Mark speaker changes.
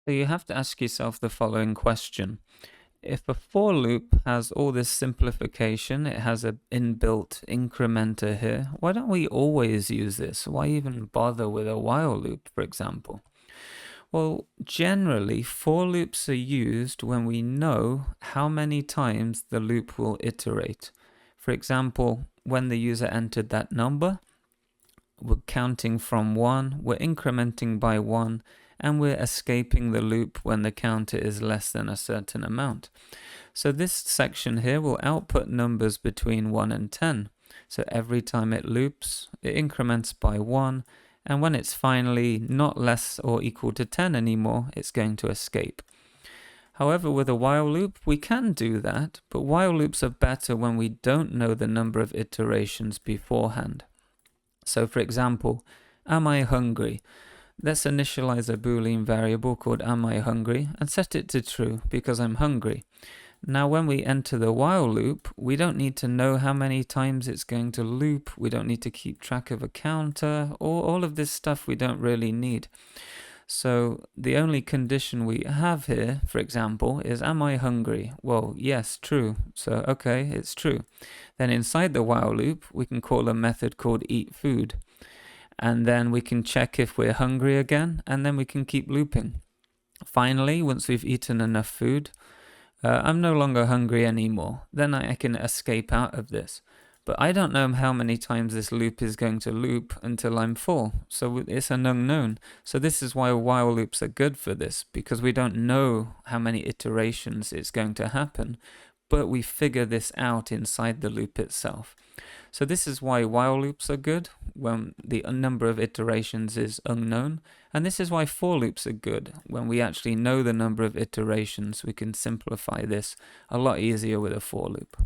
Speaker 1: So you have to ask yourself the following question. If a for loop has all this simplification, it has an inbuilt incrementer here, why don't we always use this? Why even bother with a while loop, for example? Well, generally, for loops are used when we know how many times the loop will iterate. For example, when the user entered that number, we're counting from 1, we're incrementing by 1, and we're escaping the loop when the counter is less than a certain amount. So this section here will output numbers between 1 and 10. So every time it loops, it increments by 1, and when it's finally not less or equal to 10 anymore, it's going to escape. However, with a while loop, we can do that, but while loops are better when we don't know the number of iterations beforehand. So for example, am I hungry? Let's initialize a Boolean variable called am I hungry and set it to true because I'm hungry. Now when we enter the while loop, we don't need to know how many times it's going to loop, we don't need to keep track of a counter, or all of this stuff we don't really need. So the only condition we have here, for example, is am I hungry? Well, yes, true. So okay, it's true. Then inside the while loop, we can call a method called eatFood. And then we can check if we're hungry again, and then we can keep looping. Finally, once we've eaten enough food, I'm no longer hungry anymore. Then I can escape out of this. But I don't know how many times this loop is going to loop until I'm full. So it's an unknown. So this is why while loops are good for this, because we don't know how many iterations it's going to happen, but we figure this out inside the loop itself. So this is why while loops are good when the number of iterations is unknown, and this is why for loops are good when we actually know the number of iterations. We can simplify this a lot easier with a for loop.